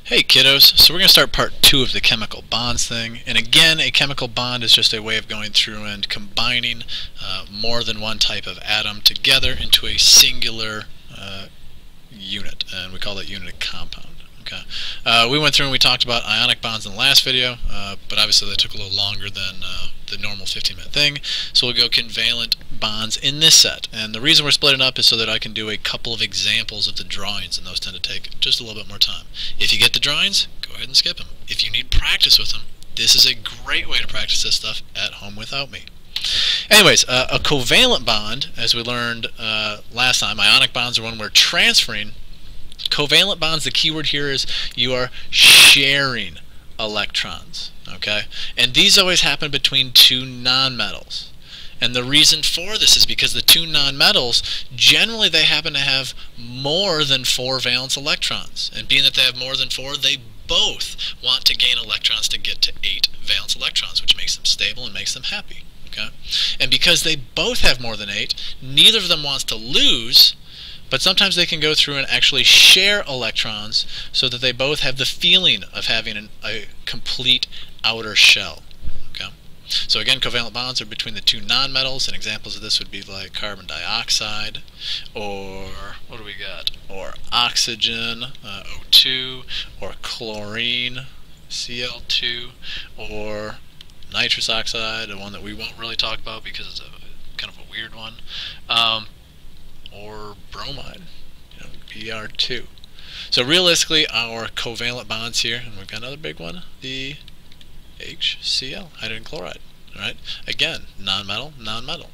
Hey kiddos, so we're going to start part 2 of the chemical bonds thing, and again a chemical bond is just a way of going through and combining more than one type of atom together into a singular unit, and we call that unit a compound. Okay. We went through and we talked about ionic bonds in the last video, but obviously that took a little longer than the normal 15-minute thing, so we'll go covalent bonds in this set. And the reason we're splitting up is so that I can do a couple of examples of the drawings, and those tend to take just a little bit more time. If you get the drawings, go ahead and skip them. If you need practice with them, this is a great way to practice this stuff at home without me. Anyways, a covalent bond, as we learned last time, ionic bonds are when we're transferring. Covalent bonds, the key word here is you are sharing electrons, okay? And these always happen between two nonmetals. And the reason for this is because the two nonmetals, generally they happen to have more than 4 valence electrons. And being that they have more than 4, they both want to gain electrons to get to 8 valence electrons, which makes them stable and makes them happy, okay? And because they both have more than 8, neither of them wants to lose, but sometimes they can go through and actually share electrons so that they both have the feeling of having a complete outer shell. Okay? So again, covalent bonds are between the two nonmetals, and examples of this would be like carbon dioxide, or what do we got? Or oxygen, O2, or chlorine, Cl2, or nitrous oxide, the one that we won't really talk about because it's kind of a weird one. Or bromide, Br2. So realistically, our covalent bonds here, and we've got another big one, the HCl, hydrogen chloride. All right, again, nonmetal, nonmetal.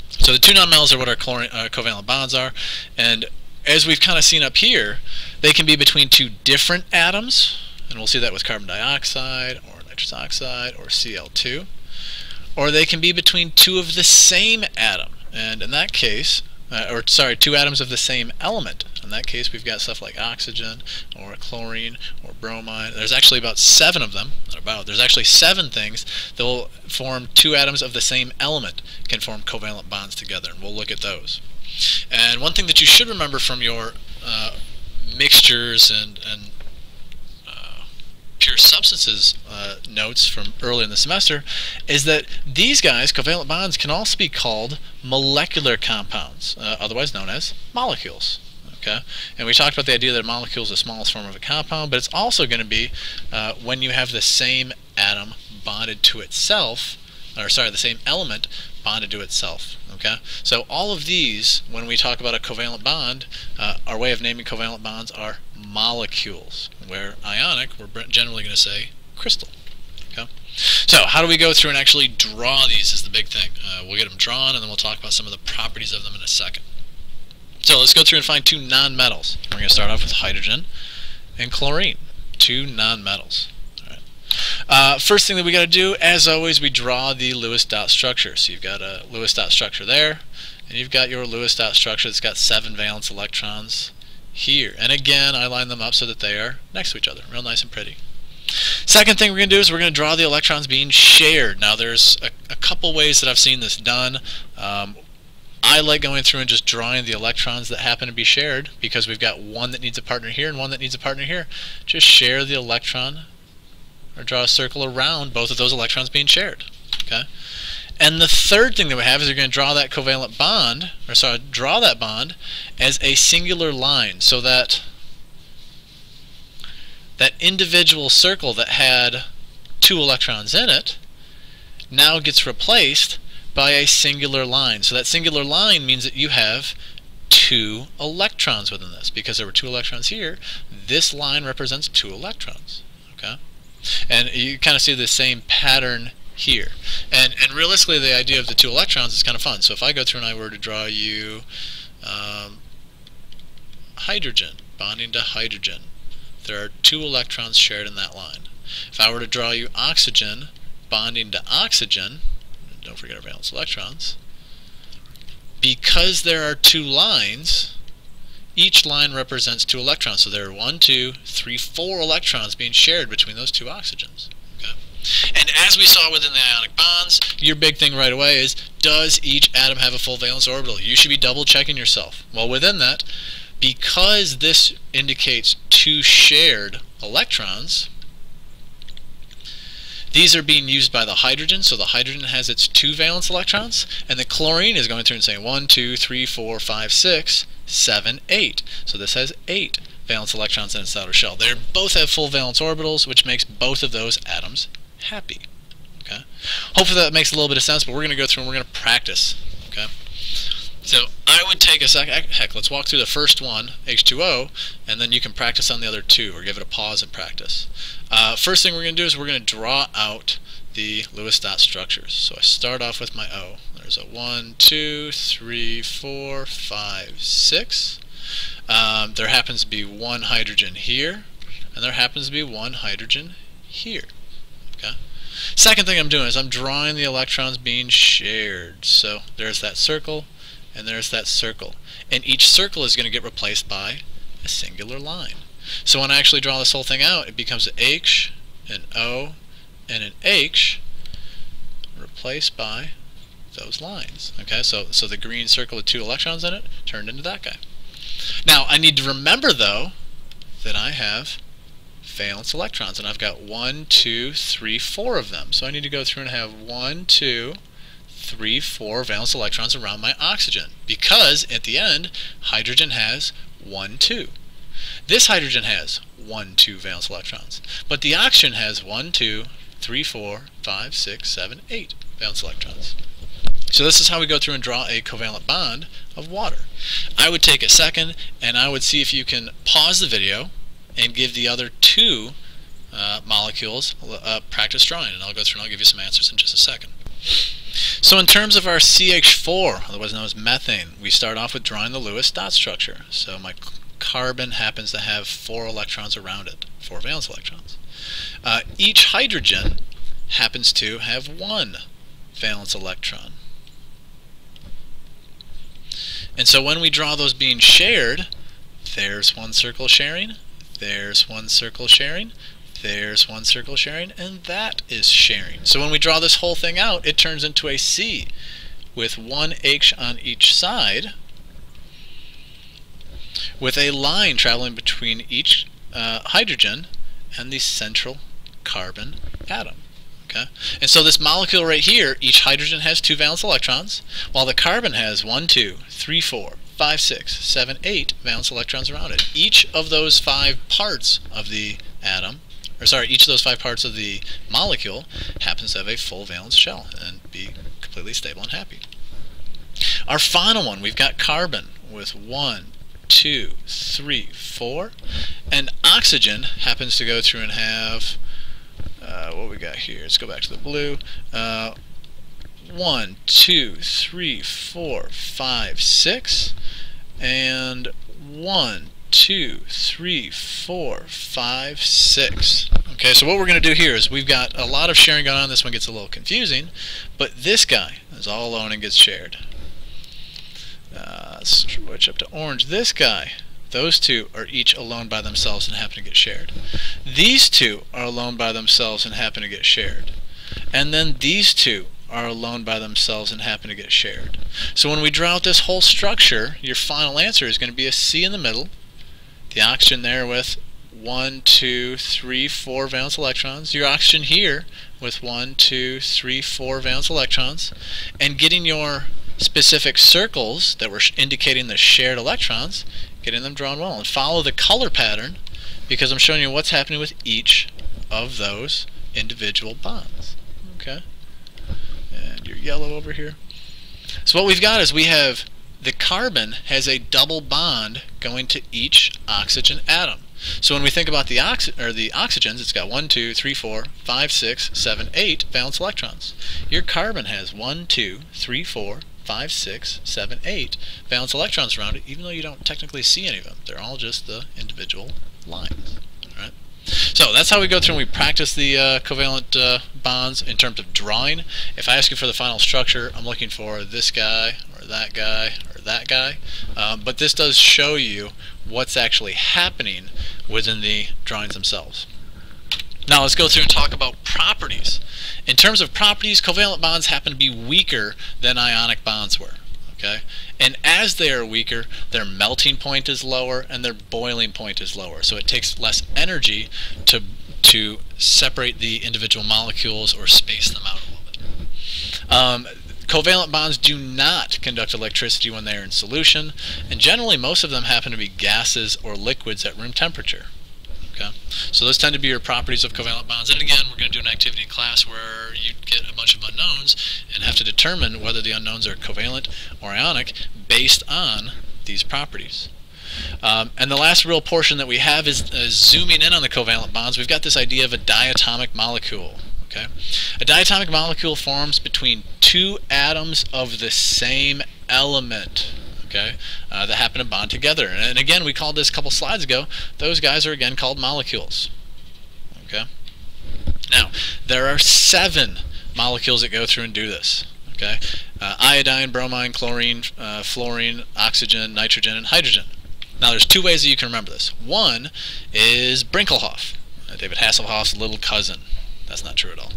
So the two nonmetals are what our covalent bonds are, and as we've kind of seen up here, they can be between two different atoms, and we'll see that with carbon dioxide, or nitrous oxide, or Cl2, or they can be between two of the same atom, and in that case, two atoms of the same element. In that case, we've got stuff like oxygen, or chlorine, or bromide. There's actually about 7 of them. There's actually 7 things that will form 2 atoms of the same element, can form covalent bonds together, and we'll look at those. And one thing that you should remember from your mixtures and pure substances notes from early in the semester is that these guys, covalent bonds, can also be called molecular compounds, otherwise known as molecules. Okay? And we talked about the idea that a molecule is the smallest form of a compound, but it's also going to be when you have the same atom bonded to itself, or sorry, the same element bonded to itself. Okay? So all of these, when we talk about a covalent bond, our way of naming covalent bonds are molecules, where ionic, we're generally going to say crystal. Okay? So how do we go through and actually draw these is the big thing. We'll get them drawn, and then we'll talk about some of the properties of them in a second. So let's go through and find 2 nonmetals. We're going to start off with hydrogen and chlorine, 2 nonmetals. First thing that we got to do, as always, we draw the Lewis dot structure. So you've got a Lewis dot structure there, and you've got your Lewis dot structure that's got 7 valence electrons here. And again, I line them up so that they are next to each other, real nice and pretty. Second thing we're going to do is we're going to draw the electrons being shared. Now there's a couple ways that I've seen this done. I like going through and just drawing the electrons that happen to be shared, because we've got one that needs a partner here and one that needs a partner here. Just share the electron, or draw a circle around both of those electrons being shared. Okay? And the third thing that we have is we're going to draw that covalent bond, or sorry, draw that bond as a singular line, so that that individual circle that had 2 electrons in it now gets replaced by a singular line. So that singular line means that you have 2 electrons within this. Because there were 2 electrons here, this line represents 2 electrons. Okay? And you kind of see the same pattern here. And realistically, the idea of the 2 electrons is kind of fun. So if I go through and I were to draw you hydrogen, bonding to hydrogen, there are 2 electrons shared in that line. If I were to draw you oxygen, bonding to oxygen, don't forget our valence electrons, because there are 2 lines, each line represents 2 electrons. So there are 1, 2, 3, 4 electrons being shared between those 2 oxygens. Okay? And as we saw within the ionic bonds, your big thing right away is, does each atom have a full valence orbital? You should be double checking yourself. Well, within that, because this indicates 2 shared electrons, these are being used by the hydrogen, so the hydrogen has its 2 valence electrons, and the chlorine is going through and saying 1, 2, 3, 4, 5, 6, 7, 8. So this has 8 valence electrons in its outer shell. They both have full valence orbitals, which makes both of those atoms happy. Okay? Hopefully that makes a little bit of sense, but we're going to go through and we're going to practice. Okay? So I would take a second, heck, let's walk through the first one, H2O, and then you can practice on the other 2, or give it a pause and practice. First thing we're going to do is we're going to draw out the Lewis dot structures. So I start off with my O. There's a 1, 2, 3, 4, 5, 6. There happens to be 1 hydrogen here, and there happens to be 1 hydrogen here. Okay? Second thing I'm doing is I'm drawing the electrons being shared. So there's that circle, and there's that circle. And each circle is going to get replaced by a singular line. So when I actually draw this whole thing out, it becomes an H, an O, and an H replaced by those lines. Okay, so the green circle with 2 electrons in it turned into that guy. Now I need to remember though that I have valence electrons, and I've got 1, 2, 3, 4 of them. So I need to go through and have 1, 2, 3, 4 valence electrons around my oxygen, because at the end hydrogen has 1, 2. This hydrogen has 1, 2 valence electrons, but the oxygen has 1, 2, 3, 4, 5, 6, 7, 8 valence electrons. So this is how we go through and draw a covalent bond of water. I would take a second and I would see if you can pause the video and give the other 2 molecules practice drawing, and I'll go through and I'll give you some answers in just a second. So in terms of our CH4, otherwise known as methane, we start off with drawing the Lewis dot structure. So my carbon happens to have 4 electrons around it, 4 valence electrons. Each hydrogen happens to have 1 valence electron. And so when we draw those being shared, there's 1 circle sharing, there's 1 circle sharing, there's 1 circle sharing, and that is sharing. So when we draw this whole thing out, it turns into a C with 1 H on each side, with a line traveling between each hydrogen and the central carbon atom. Okay? And so this molecule right here, each hydrogen has 2 valence electrons, while the carbon has 1, 2, 3, 4, 5, 6, 7, 8 valence electrons around it. Each of those 5 parts of the atom, or sorry, each of those 5 parts of the molecule happens to have a full valence shell and be completely stable and happy. Our final one, we've got carbon with 1, 2, 3, 4, and oxygen happens to go through and have what we got here. Let's go back to the blue. 1, 2, 3, 4, 5, 6, and 1, 2, 3, 4, 5, 6. Okay, so what we're going to do here is we've got a lot of sharing going on. This one gets a little confusing, but this guy is all alone and gets shared. Let's switch up to orange. This guy, those 2 are each alone by themselves and happen to get shared. These 2 are alone by themselves and happen to get shared. And then these 2 are alone by themselves and happen to get shared. So when we draw out this whole structure, your final answer is going to be a C in the middle, the oxygen there with 1, 2, 3, 4 valence electrons, your oxygen here with 1, 2, 3, 4 valence electrons, and getting your specific circles that were indicating the shared electrons, getting them drawn well, and follow the color pattern, because I'm showing you what's happening with each of those individual bonds. Okay, and your yellow over here. So what we've got is we have the carbon has a double bond going to each oxygen atom. So when we think about the oxygens, it's got 1, 2, 3, 4, 5, 6, 7, 8 valence electrons. Your carbon has 1, 2, 3, 4, 5, 6, 7, 8 valence electrons around it, even though you don't technically see any of them. They're all just the individual lines. All right? So that's how we go through and we practice the covalent bonds in terms of drawing. If I ask you for the final structure, I'm looking for this guy, or that guy, or that guy. But this does show you what's actually happening within the drawings themselves. Now let's go through and talk about properties. In terms of properties, covalent bonds happen to be weaker than ionic bonds were. Okay? And as they are weaker, their melting point is lower and their boiling point is lower. So it takes less energy to separate the individual molecules or space them out a little bit. Covalent bonds do not conduct electricity when they are in solution, and generally most of them happen to be gases or liquids at room temperature. Okay? So those tend to be your properties of covalent bonds. And again, we're going to do an activity in class where you get a bunch of unknowns and have to determine whether the unknowns are covalent or ionic based on these properties. And the last real portion that we have is zooming in on the covalent bonds. We've got this idea of a diatomic molecule. Okay? A diatomic molecule forms between two atoms of the same element, okay, that happen to bond together. And again, we called this a couple slides ago. Those guys are again called molecules. Okay? Now, there are 7 molecules that go through and do this. Okay? Iodine, bromine, chlorine, fluorine, oxygen, nitrogen, and hydrogen. Now, there's 2 ways that you can remember this. One is Brinkelhoff, David Hasselhoff's little cousin. That's not true at all.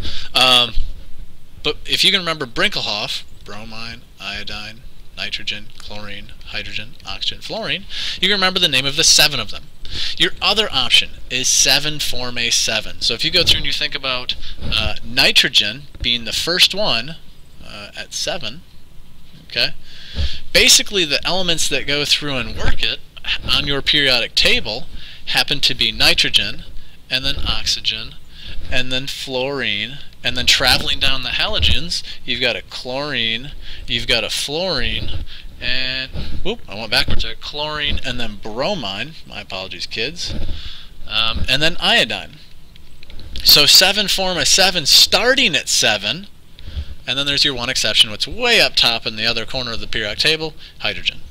But if you can remember Brinkelhoff, bromine, iodine, nitrogen, chlorine, hydrogen, oxygen, fluorine, you can remember the name of the 7 of them. Your other option is 7 form a 7. So if you go through and you think about nitrogen being the first one at 7, okay, basically the elements that go through and work it on your periodic table happen to be nitrogen, and then oxygen, and then fluorine, and then traveling down the halogens, you've got a chlorine, you've got a fluorine, and whoop, I went backwards there, chlorine, and then bromine, my apologies kids, and then iodine. So 7 form a 7 starting at 7, and then there's your one exception, what's way up top in the other corner of the periodic table, hydrogen.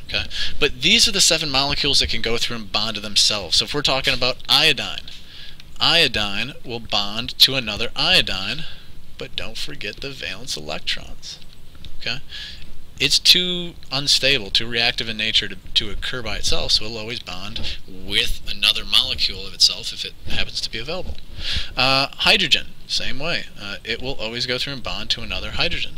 Okay? But these are the 7 molecules that can go through and bond to themselves. So if we're talking about iodine, iodine will bond to another iodine, but don't forget the valence electrons. Okay? It's too unstable, too reactive in nature to occur by itself, so it'll always bond with another molecule of itself if it happens to be available. Hydrogen, same way. It will always go through and bond to another hydrogen.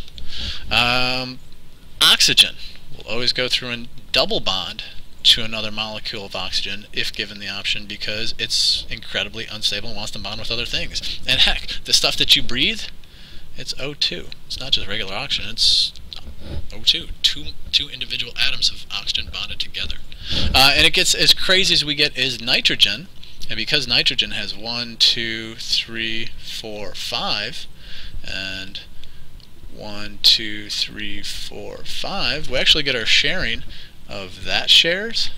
Oxygen will always go through and double bond to another molecule of oxygen if given the option, because it's incredibly unstable and wants to bond with other things. And heck, the stuff that you breathe, it's O2. It's not just regular oxygen, it's O2. Two individual atoms of oxygen bonded together. And it gets as crazy as we get is nitrogen, and because nitrogen has 1, 2, 3, 4, 5, and 1, 2, 3, 4, 5, we actually get our sharing of that shares,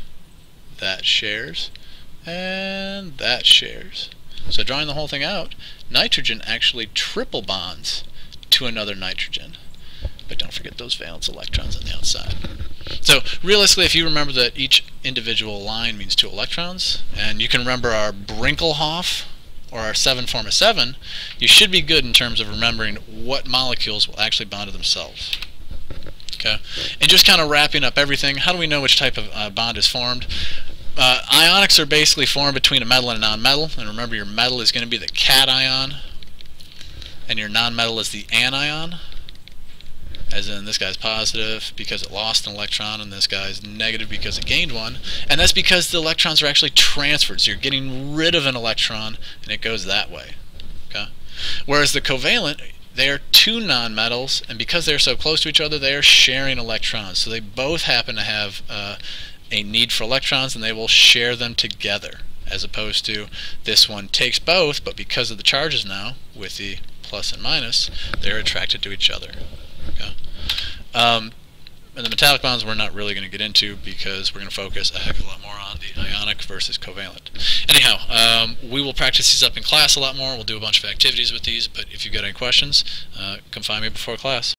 and that shares. So drawing the whole thing out, nitrogen actually triple bonds to another nitrogen. But don't forget those valence electrons on the outside. So realistically, if you remember that each individual line means 2 electrons, and you can remember our Brinkelhoff, or our 7 form a 7, you should be good in terms of remembering what molecules will actually bond to themselves. Okay? And just kind of wrapping up everything, how do we know which type of bond is formed? Ionics are basically formed between a metal and a nonmetal, and remember your metal is going to be the cation, and your nonmetal is the anion, as in this guy's positive because it lost an electron, and this guy's negative because it gained one, and that's because the electrons are actually transferred, so you're getting rid of an electron, and it goes that way. Okay? Whereas the covalent, they are 2 nonmetals, and because they're so close to each other, they are sharing electrons. So they both happen to have a need for electrons, and they will share them together, as opposed to this one takes both, but because of the charges now, with the plus and minus, they're attracted to each other. Okay? And the metallic bonds we're not really going to get into because we're going to focus a heck of a lot more on the ionic versus covalent. Anyhow, we will practice these up in class a lot more. We'll do a bunch of activities with these, but if you've got any questions, come find me before class.